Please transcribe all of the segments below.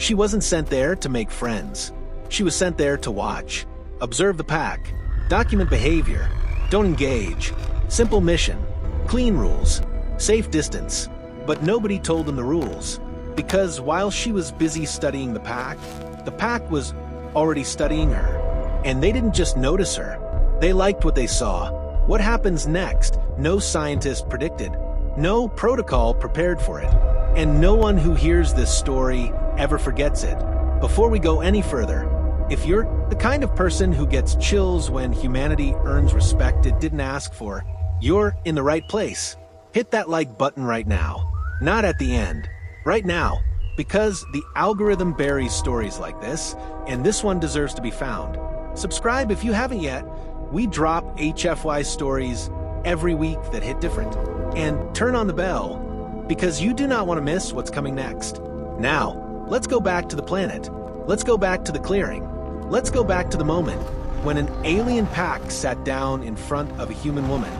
She wasn't sent there to make friends. She was sent there to watch, observe the pack, document behavior, don't engage, simple mission, clean rules, safe distance. But nobody told them the rules, because while she was busy studying the pack was already studying her. And they didn't just notice her, they liked what they saw. What happens next, no scientist predicted, no protocol prepared for it, and no one who hears this story ever forgets it. Before we go any further, if you're the kind of person who gets chills when humanity earns respect it didn't ask for, you're in the right place. Hit that like button right now. Not at the end. Right now. Because the algorithm buries stories like this, and this one deserves to be found. Subscribe if you haven't yet. We drop HFY stories every week that hit different. And turn on the bell, because you do not want to miss what's coming next. Now, let's go back to the planet. Let's go back to the clearing. Let's go back to the moment when an alien pack sat down in front of a human woman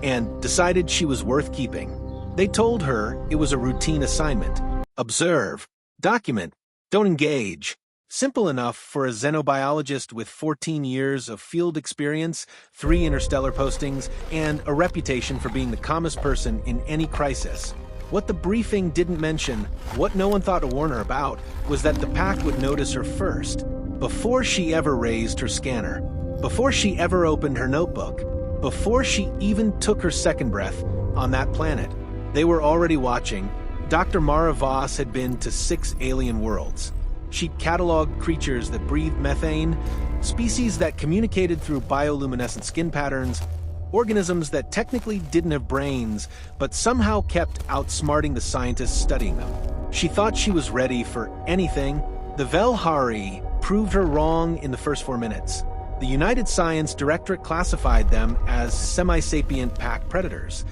and decided she was worth keeping. They told her it was a routine assignment. Observe, document, don't engage. Simple enough for a xenobiologist with 14 years of field experience, 3 interstellar postings, and a reputation for being the calmest person in any crisis. What the briefing didn't mention, what no one thought to warn her about, was that the pack would notice her first, before she ever raised her scanner, before she ever opened her notebook, before she even took her second breath on that planet. They were already watching. Dr. Mara Voss had been to 6 alien worlds. She'd cataloged creatures that breathed methane, species that communicated through bioluminescent skin patterns, organisms that technically didn't have brains, but somehow kept outsmarting the scientists studying them. She thought she was ready for anything. The Velhari proved her wrong in the first 4 minutes. The United Science Directorate classified them as semi-sapient pack predators.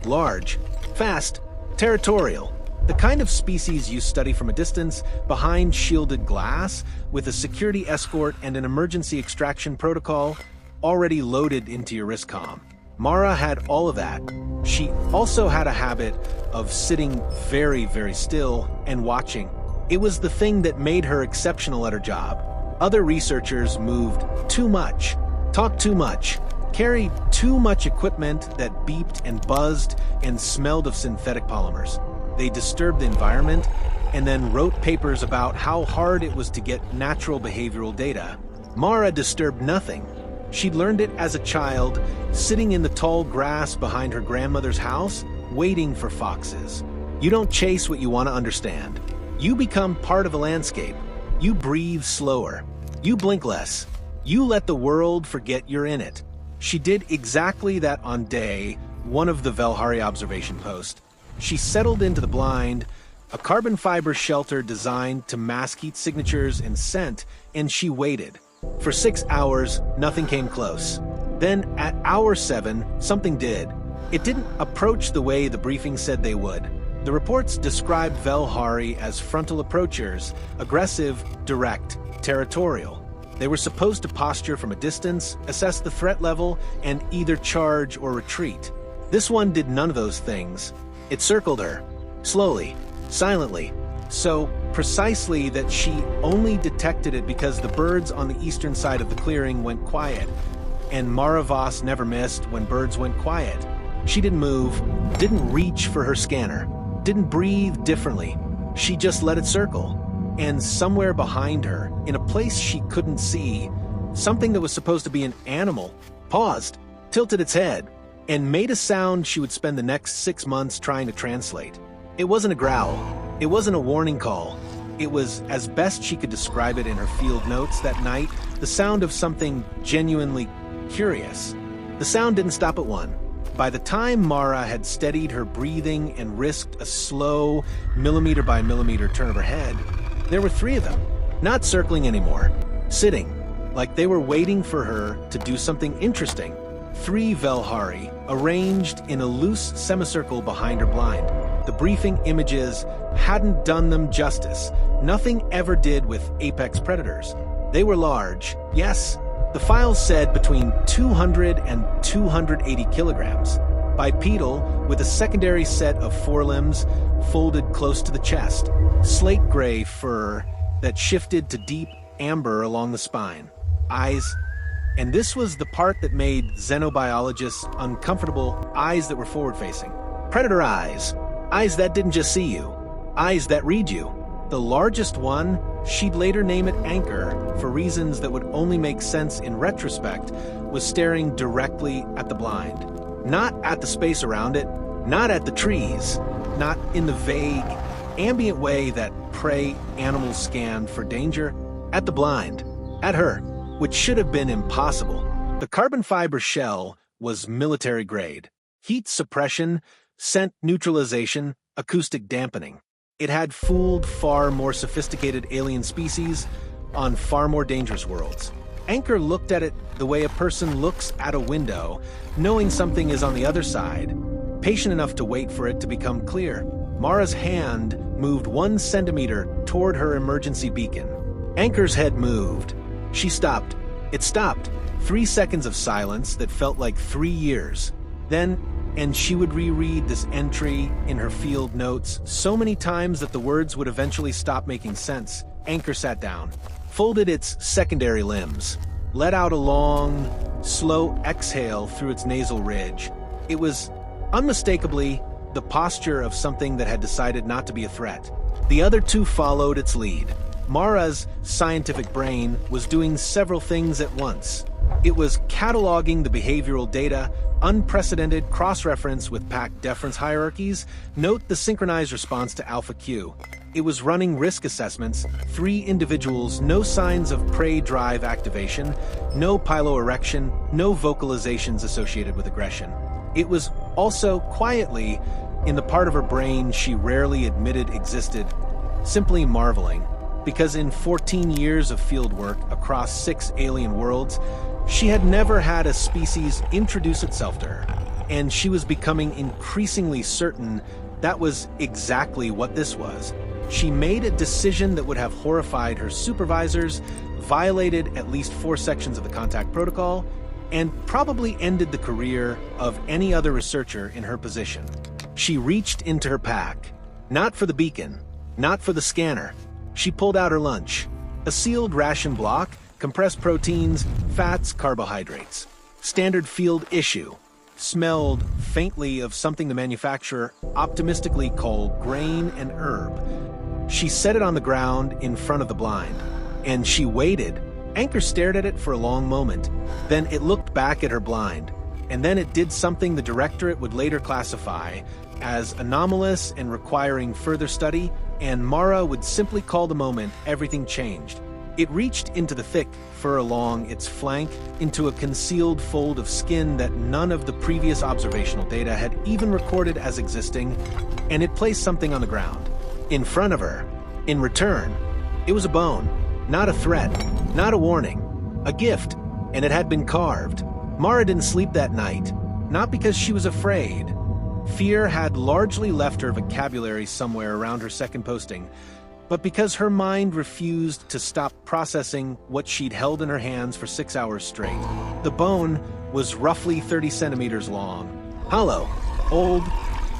Large, fast, territorial. The kind of species you study from a distance, behind shielded glass, with a security escort and an emergency extraction protocol already loaded into your RISCOM. Mara had all of that. She also had a habit of sitting very, very still and watching. It was the thing that made her exceptional at her job. Other researchers moved too much, talked too much, carried too much equipment that beeped and buzzed and smelled of synthetic polymers. They disturbed the environment and then wrote papers about how hard it was to get natural behavioral data. Mara disturbed nothing. She'd learned it as a child, sitting in the tall grass behind her grandmother's house, waiting for foxes. You don't chase what you want to understand. You become part of a landscape. You breathe slower. You blink less. You let the world forget you're in it. She did exactly that on day 1 of the Velhari observation post. She settled into the blind, a carbon fiber shelter designed to mask heat signatures and scent, and she waited. For 6 hours, nothing came close. Then, at hour 7, something did. It didn't approach the way the briefing said they would. The reports described Velhari as frontal approachers, aggressive, direct, territorial. They were supposed to posture from a distance, assess the threat level, and either charge or retreat. This one did none of those things. It circled her, slowly, silently, so precisely that she only detected it because the birds on the eastern side of the clearing went quiet, and Mara Voss never missed when birds went quiet. She didn't move, didn't reach for her scanner, didn't breathe differently. She just let it circle. And somewhere behind her, in a place she couldn't see, something that was supposed to be an animal paused, tilted its head, and made a sound she would spend the next 6 months trying to translate. It wasn't a growl. It wasn't a warning call. It was, as best she could describe it in her field notes that night, the sound of something genuinely curious. The sound didn't stop at 1. By the time Mara had steadied her breathing and risked a slow, millimeter by millimeter turn of her head, there were 3 of them, not circling anymore, sitting, like they were waiting for her to do something interesting. 3 Velhari, arranged in a loose semicircle behind her blind. The briefing images hadn't done them justice. Nothing ever did with apex predators. They were large, yes. The files said between 200 and 280 kilograms. Bipedal, with a secondary set of forelimbs folded close to the chest. Slate gray fur that shifted to deep amber along the spine. Eyes. And this was the part that made xenobiologists uncomfortable, eyes that were forward-facing. Predator eyes. Eyes that didn't just see you. Eyes that read you. The largest one, she'd later name it Anchor, for reasons that would only make sense in retrospect, was staring directly at the blind. Not at the space around it, not at the trees, not in the vague, ambient way that prey animals scanned for danger, at the blind, at her, which should have been impossible. The carbon fiber shell was military grade. Heat suppression, scent neutralization, acoustic dampening. It had fooled far more sophisticated alien species on far more dangerous worlds. Anchor looked at it the way a person looks at a window, knowing something is on the other side, patient enough to wait for it to become clear. Mara's hand moved 1 centimeter toward her emergency beacon. Anchor's head moved. She stopped. It stopped. 3 seconds of silence that felt like 3 years. Then, and she would reread this entry in her field notes so many times that the words would eventually stop making sense. Anchor sat down, folded its secondary limbs, let out a long, slow exhale through its nasal ridge. It was unmistakably the posture of something that had decided not to be a threat. The other two followed its lead. Mara's scientific brain was doing several things at once. It was cataloging the behavioral data, unprecedented cross-reference with pack deference hierarchies, note the synchronized response to Alpha Q. It was running risk assessments, 3 individuals, no signs of prey drive activation, no piloerection, no vocalizations associated with aggression. It was also quietly, in the part of her brain she rarely admitted existed, simply marveling. Because in 14 years of fieldwork across 6 alien worlds, she had never had a species introduce itself to her, and she was becoming increasingly certain that was exactly what this was. She made a decision that would have horrified her supervisors, violated at least 4 sections of the contact protocol, and probably ended the career of any other researcher in her position. She reached into her pack, not for the beacon, not for the scanner. She pulled out her lunch, a sealed ration block, compressed proteins, fats, carbohydrates. Standard field issue. Smelled faintly of something the manufacturer optimistically called grain and herb. She set it on the ground in front of the blind, and she waited. Anchor stared at it for a long moment. Then it looked back at her blind, and then it did something the Directorate would later classify as anomalous and requiring further study, and Mara would simply call the moment everything changed. It reached into the thick fur along its flank, into a concealed fold of skin that none of the previous observational data had even recorded as existing, and it placed something on the ground. In front of her. In return, it was a bone, not a threat, not a warning, a gift, and it had been carved. Mara didn't sleep that night, not because she was afraid. Fear had largely left her vocabulary somewhere around her second posting, but because her mind refused to stop processing what she'd held in her hands for 6 hours straight. The bone was roughly 30 centimeters long, hollow, old.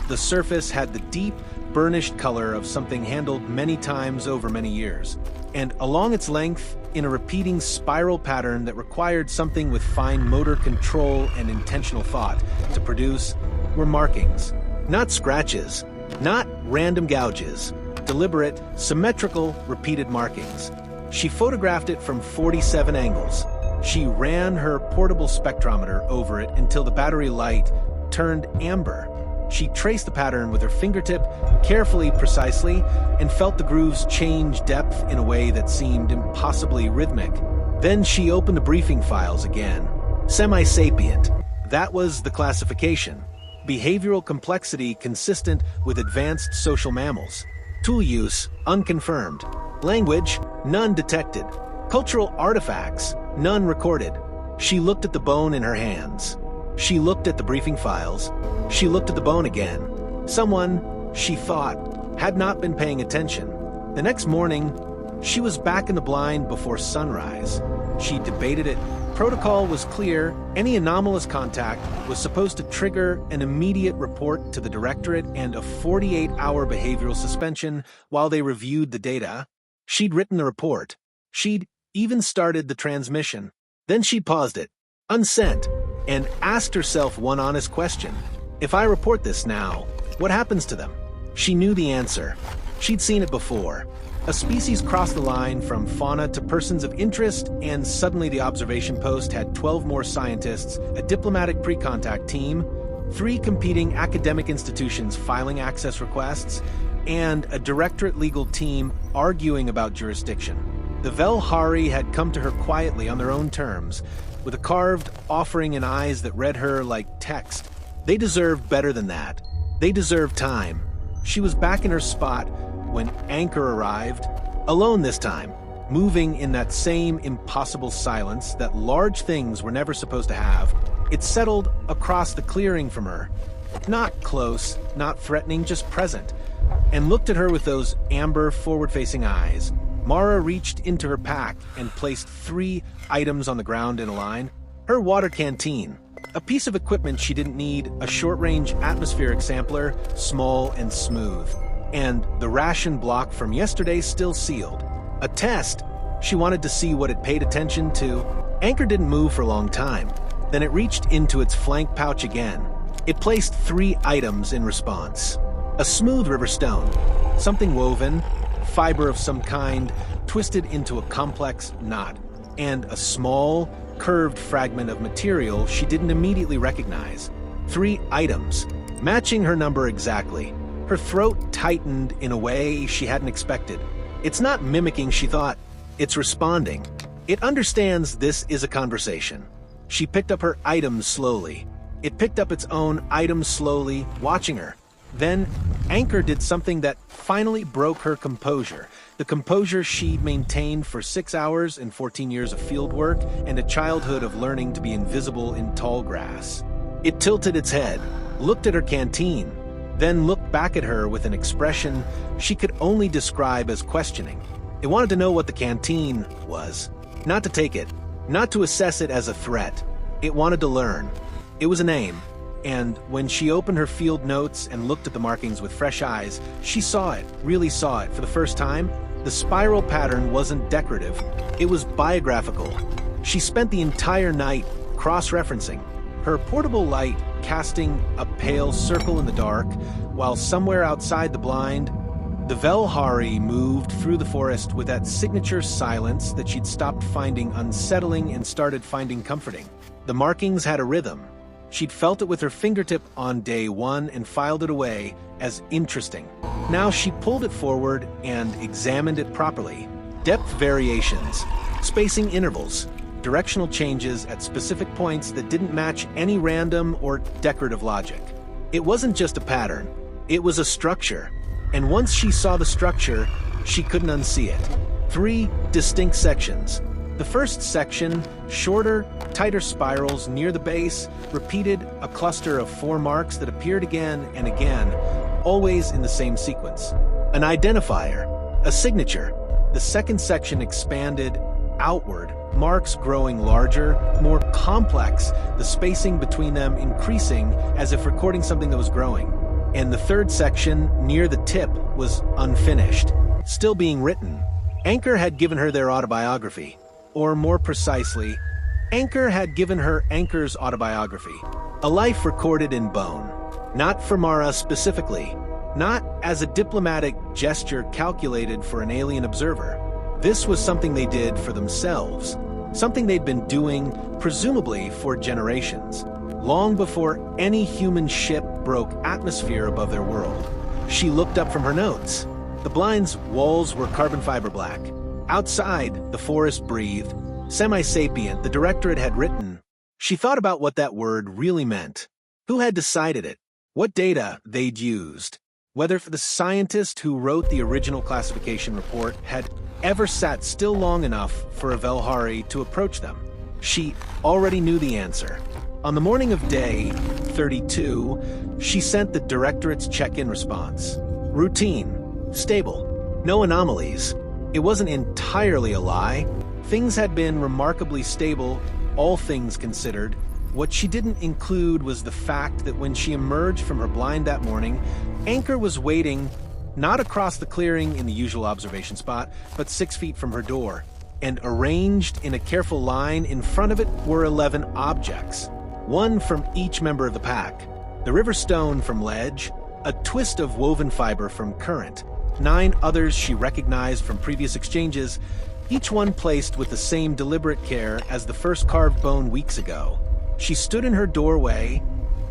The surface had the deep, burnished color of something handled many times over many years, and along its length, in a repeating spiral pattern that required something with fine motor control and intentional thought to produce, were markings. Not scratches, not random gouges, deliberate, symmetrical, repeated markings. She photographed it from 47 angles. She ran her portable spectrometer over it until the battery light turned amber. She traced the pattern with her fingertip, carefully, precisely, and felt the grooves change depth in a way that seemed impossibly rhythmic. Then she opened the briefing files again. Semi-sapient. That was the classification. Behavioral complexity consistent with advanced social mammals. Tool use, unconfirmed. Language, none detected. Cultural artifacts, none recorded. She looked at the bone in her hands. She looked at the briefing files. She looked at the bone again. Someone, she thought, had not been paying attention. The next morning, she was back in the blind before sunrise. She debated it. Protocol was clear. Any anomalous contact was supposed to trigger an immediate report to the Directorate and a 48-hour behavioral suspension while they reviewed the data. She'd written the report. She'd even started the transmission. Then she paused it, unsent, and asked herself one honest question. If I report this now, what happens to them? She knew the answer. She'd seen it before. A species crossed the line from fauna to persons of interest, and suddenly the observation post had 12 more scientists, a diplomatic pre-contact team, 3 competing academic institutions filing access requests, and a Directorate legal team arguing about jurisdiction. The Velhari had come to her quietly on their own terms, with a carved offering in eyes that read her like text. They deserved better than that. They deserved time. She was back in her spot when Anchor arrived, alone this time, moving in that same impossible silence that large things were never supposed to have. It settled across the clearing from her. Not close, not threatening, just present, and looked at her with those amber, forward-facing eyes. Mara reached into her pack and placed 3 items on the ground in a line. Her water canteen, a piece of equipment she didn't need, a short-range atmospheric sampler, small and smooth, and the ration block from yesterday still sealed. A test. She wanted to see what it paid attention to. Anchor didn't move for a long time. Then it reached into its flank pouch again. It placed 3 items in response. A smooth river stone, something woven, fiber of some kind, twisted into a complex knot, and a small, curved fragment of material she didn't immediately recognize. 3 items, matching her number exactly. Her throat tightened in a way she hadn't expected. It's not mimicking, she thought. It's responding. It understands this is a conversation. She picked up her items slowly. It picked up its own items slowly, watching her. Then, Anchor did something that finally broke her composure. The composure she'd maintained for 6 hours and 14 years of fieldwork and a childhood of learning to be invisible in tall grass. It tilted its head, looked at her canteen, then looked back at her with an expression she could only describe as questioning. It wanted to know what the canteen was. Not to take it, not to assess it as a threat. It wanted to learn. It was a name. And when she opened her field notes and looked at the markings with fresh eyes, she saw it, really saw it for the first time. The spiral pattern wasn't decorative, it was biographical. She spent the entire night cross-referencing, her portable light casting a pale circle in the dark, while somewhere outside the blind, the Velhari moved through the forest with that signature silence that she'd stopped finding unsettling and started finding comforting. The markings had a rhythm. She'd felt it with her fingertip on day 1 and filed it away as interesting. Now she pulled it forward and examined it properly. Depth variations, spacing intervals, directional changes at specific points that didn't match any random or decorative logic. It wasn't just a pattern, it was a structure. And once she saw the structure, she couldn't unsee it. 3 distinct sections. The first section, shorter, tighter spirals near the base, repeated a cluster of 4 marks that appeared again and again, always in the same sequence. An identifier, a signature. The second section expanded outward, marks growing larger, more complex, the spacing between them increasing as if recording something that was growing. And the third section, near the tip, was unfinished, still being written. Anchor had given her their autobiography. Or more precisely, Anchor had given her Anchor's autobiography, a life recorded in bone. Not for Mara specifically, not as a diplomatic gesture calculated for an alien observer. This was something they did for themselves, something they'd been doing, presumably for generations, long before any human ship broke atmosphere above their world. She looked up from her notes. The blind's walls were carbon fiber black. Outside, the forest breathed. Semi-sapient, the Directorate had written. She thought about what that word really meant. Who had decided it? What data they'd used? Whether the scientist who wrote the original classification report had ever sat still long enough for a Velhari to approach them. She already knew the answer. On the morning of day 32, she sent the Directorate's check-in response. Routine, stable, no anomalies. It wasn't entirely a lie. Things had been remarkably stable, all things considered. What she didn't include was the fact that when she emerged from her blind that morning, Anchor was waiting not across the clearing in the usual observation spot, but 6 feet from her door. And arranged in a careful line in front of it were 11 objects, one from each member of the pack. The river stone from ledge, a twist of woven fiber from current, 9 others she recognized from previous exchanges, each one placed with the same deliberate care as the first carved bone weeks ago. She stood in her doorway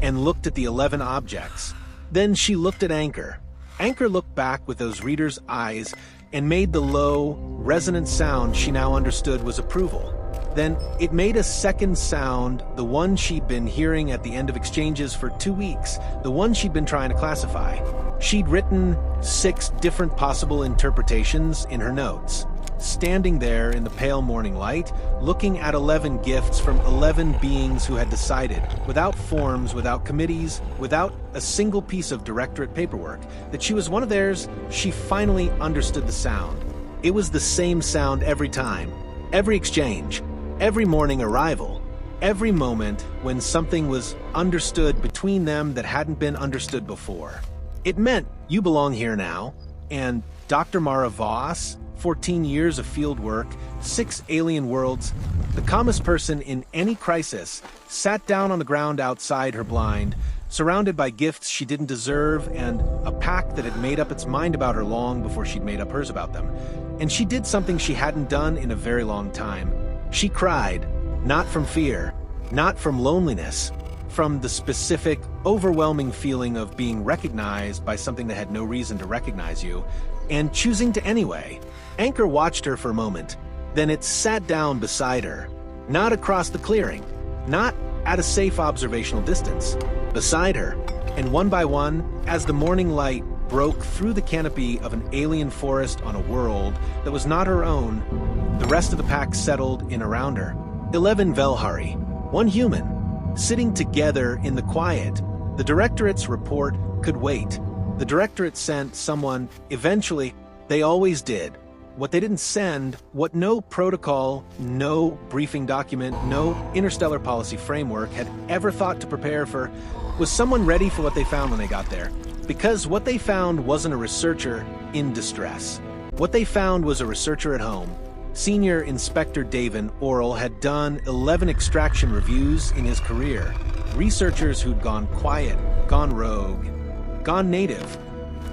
and looked at the 11 objects. Then she looked at Anchor. Anchor looked back with those reader's eyes and made the low, resonant sound she now understood was approval. Then it made a second sound, the one she'd been hearing at the end of exchanges for 2 weeks, the one she'd been trying to classify. She'd written 6 different possible interpretations in her notes. Standing there in the pale morning light, looking at 11 gifts from 11 beings who had decided, without forms, without committees, without a single piece of Directorate paperwork, that she was one of theirs, she finally understood the sound. It was the same sound every time, every exchange, every morning arrival, every moment when something was understood between them that hadn't been understood before. It meant you belong here now, and Dr. Mara Voss, 14 years of field work, 6 alien worlds, the calmest person in any crisis, sat down on the ground outside her blind, surrounded by gifts she didn't deserve and a pack that had made up its mind about her long before she'd made up hers about them. And she did something she hadn't done in a very long time. She cried, not from fear, not from loneliness, from the specific, overwhelming feeling of being recognized by something that had no reason to recognize you, and choosing to anyway. Anchor watched her for a moment, then it sat down beside her, not across the clearing, not at a safe observational distance, beside her, and one by one, as the morning light broke through the canopy of an alien forest on a world that was not her own, the rest of the pack settled in around her. 11 Velhari, one human, sitting together in the quiet. The Directorate's report could wait. The Directorate sent someone, eventually. They always did. What they didn't send, what no protocol, no briefing document, no interstellar policy framework had ever thought to prepare for, was someone ready for what they found when they got there. Because what they found wasn't a researcher in distress. What they found was a researcher at home. Senior Inspector Davin Oral had done 11 extraction reviews in his career. Researchers who'd gone quiet, gone rogue, gone native.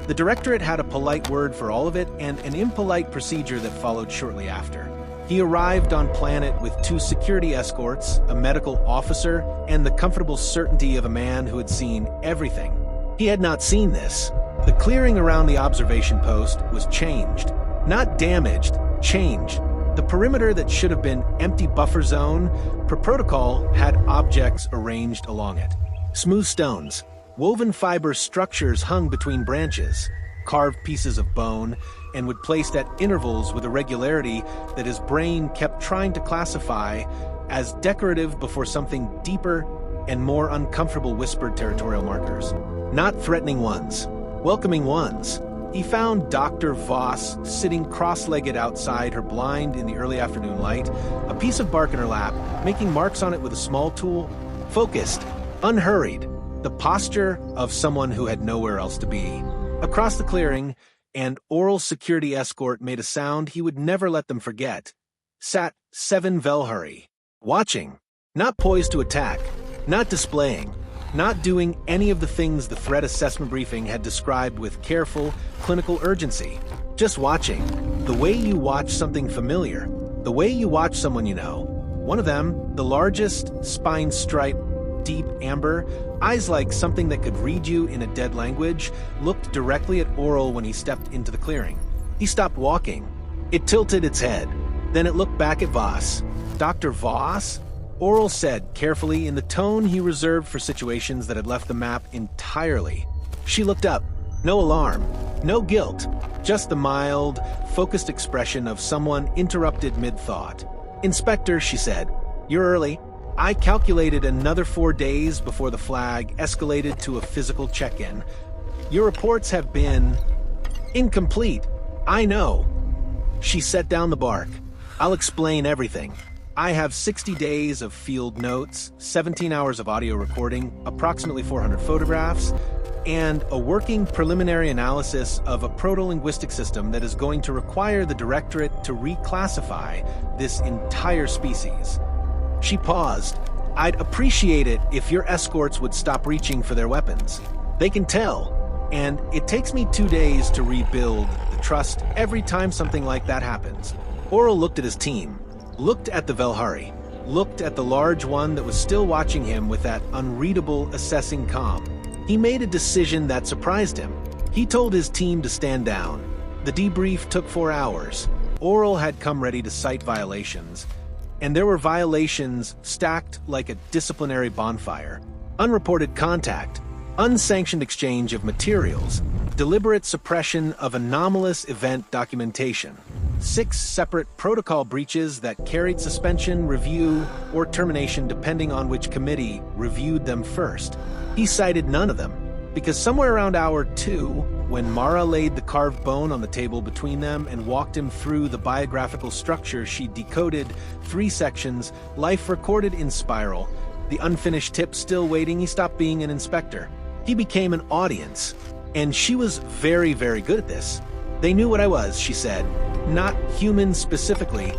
The Directorate had a polite word for all of it and an impolite procedure that followed shortly after. He arrived on planet with 2 security escorts, a medical officer, and the comfortable certainty of a man who had seen everything. He had not seen this. The clearing around the observation post was changed. Not damaged, changed. The perimeter that should have been empty buffer zone, per protocol, had objects arranged along it. Smooth stones, woven fiber structures hung between branches, carved pieces of bone, and would placed at intervals with a regularity that his brain kept trying to classify as decorative before something deeper and more uncomfortable whispered territorial markers. Not threatening ones, welcoming ones. He found Dr. Voss sitting cross-legged outside her blind in the early afternoon light, a piece of bark in her lap, making marks on it with a small tool, focused, unhurried, the posture of someone who had nowhere else to be. Across the clearing, an oral security escort made a sound he would never let them forget. Sat 7 Velhari, watching, not poised to attack, not displaying, not doing any of the things the threat assessment briefing had described with careful, clinical urgency. Just watching, the way you watch something familiar, the way you watch someone you know. One of them, the largest, spine-striped, deep amber, eyes like something that could read you in a dead language, looked directly at Oral when he stepped into the clearing. He stopped walking. It tilted its head. Then it looked back at Voss. Dr. Voss? Oral said carefully in the tone he reserved for situations that had left the map entirely. She looked up. No alarm, no guilt, just the mild, focused expression of someone interrupted mid-thought. Inspector, she said, you're early. I calculated another 4 days before the flag escalated to a physical check-in. Your reports have been incomplete. I know. She set down the bark. I'll explain everything. I have 60 days of field notes, 17 hours of audio recording, approximately 400 photographs. and a working preliminary analysis of a proto-linguistic system that is going to require the Directorate to reclassify this entire species. She paused. I'd appreciate it if your escorts would stop reaching for their weapons. They can tell, and it takes me 2 days to rebuild the trust every time something like that happens. Oral looked at his team, looked at the Velhari, looked at the large one that was still watching him with that unreadable, assessing calm. He made a decision that surprised him. He told his team to stand down. The debrief took 4 hours. Oral had come ready to cite violations, and there were violations stacked like a disciplinary bonfire. Unreported contact, unsanctioned exchange of materials, deliberate suppression of anomalous event documentation, 6 separate protocol breaches that carried suspension, review, or termination depending on which committee reviewed them first. He cited none of them, because somewhere around hour 2, when Mara laid the carved bone on the table between them and walked him through the biographical structure she decoded, 3 sections, life recorded in spiral, the unfinished tip still waiting, he stopped being an inspector. He became an audience, and she was very, very good at this. They knew what I was, she said. Not human specifically.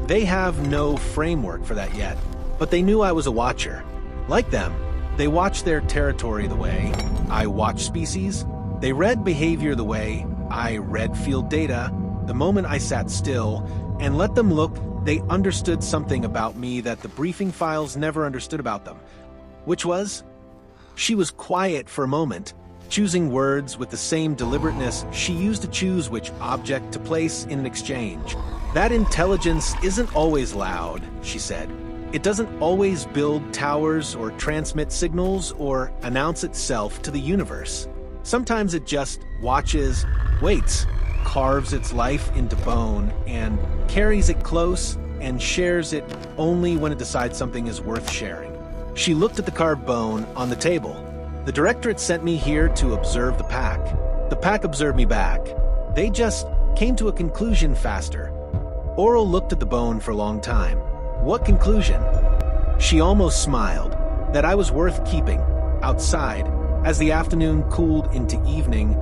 They have no framework for that yet, but they knew I was a watcher. Like them, they watched their territory the way I watch species. They read behavior the way I read field data. The moment I sat still and let them look, they understood something about me that the briefing files never understood about them, which was, she was quiet for a moment, choosing words with the same deliberateness she used to choose which object to place in an exchange. That intelligence isn't always loud, she said. It doesn't always build towers or transmit signals or announce itself to the universe. Sometimes it just watches, waits, carves its life into bone, and carries it close and shares it only when it decides something is worth sharing. She looked at the carved bone on the table. The Directorate sent me here to observe the pack. The pack observed me back. They just came to a conclusion faster. Oral looked at the bone for a long time. What conclusion? She almost smiled. That I was worth keeping. Outside, as the afternoon cooled into evening,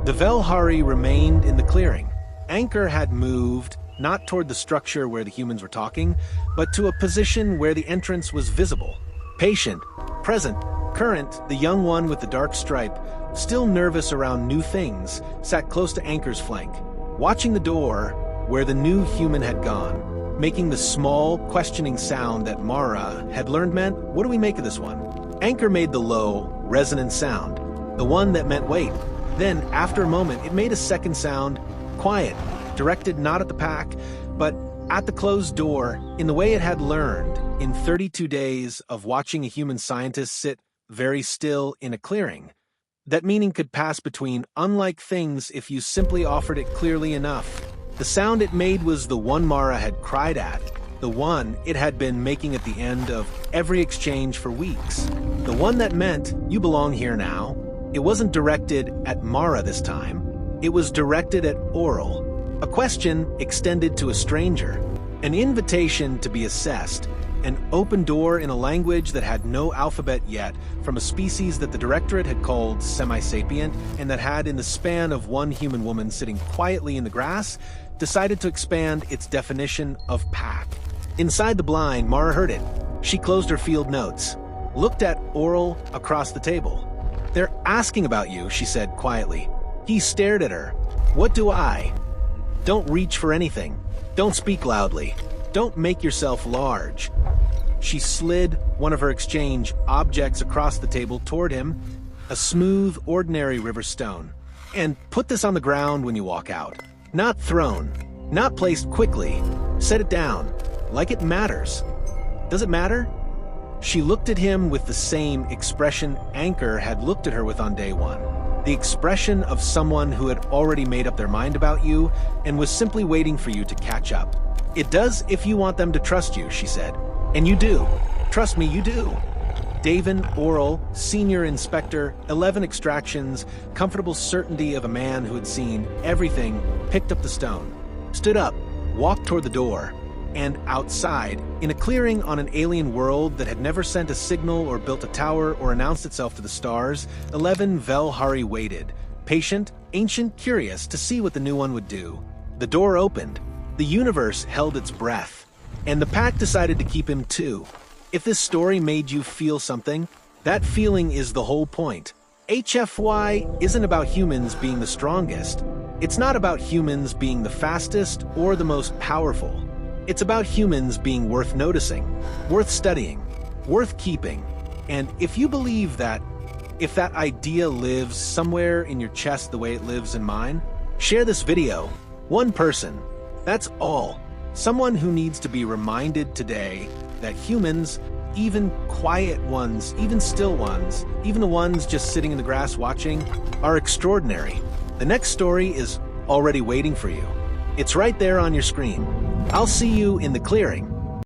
the Velhari remained in the clearing. Anchor had moved, not toward the structure where the humans were talking, but to a position where the entrance was visible. Patient, present, current, the young one with the dark stripe, still nervous around new things, sat close to Anchor's flank, watching the door where the new human had gone, making the small, questioning sound that Mara had learned meant, what do we make of this one? Anchor made the low, resonant sound, the one that meant wait. Then, after a moment, it made a second sound, quiet, directed not at the pack, but at the closed door, in the way it had learned in 32 days of watching a human scientist sit very still in a clearing. That meaning could pass between unlike things if you simply offered it clearly enough. The sound it made was the one Mara had cried at, the one it had been making at the end of every exchange for weeks. The one that meant, you belong here now. It wasn't directed at Mara this time. It was directed at Oral. A question extended to a stranger. An invitation to be assessed. An open door in a language that had no alphabet yet, from a species that the Directorate had called semi-sapient, and that had, in the span of one human woman sitting quietly in the grass, decided to expand its definition of pack. Inside the blind, Mara heard it. She closed her field notes, looked at Oral across the table. They're asking about you, she said quietly. He stared at her. What do I? Don't reach for anything. Don't speak loudly. Don't make yourself large. She slid one of her exchange objects across the table toward him, a smooth, ordinary river stone. And put this on the ground when you walk out. Not thrown, not placed quickly. Set it down, like it matters. Does it matter? She looked at him with the same expression Anchor had looked at her with on day one. The expression of someone who had already made up their mind about you and was simply waiting for you to catch up. It does if you want them to trust you, she said. And you do. Trust me, you do. Davin, Oral, Senior Inspector, 11 extractions, comfortable certainty of a man who had seen everything, picked up the stone, stood up, walked toward the door. And outside, in a clearing on an alien world that had never sent a signal or built a tower or announced itself to the stars, 11 Velhari waited, patient, ancient, curious to see what the new one would do. The door opened. The universe held its breath. And the pack decided to keep him too. If this story made you feel something, that feeling is the whole point. HFY isn't about humans being the strongest. It's not about humans being the fastest or the most powerful. It's about humans being worth noticing, worth studying, worth keeping. And if you believe that, if that idea lives somewhere in your chest the way it lives in mine, share this video. One person. That's all. Someone who needs to be reminded today that humans, even quiet ones, even still ones, even the ones just sitting in the grass watching, are extraordinary. The next story is already waiting for you. It's right there on your screen. I'll see you in the clearing.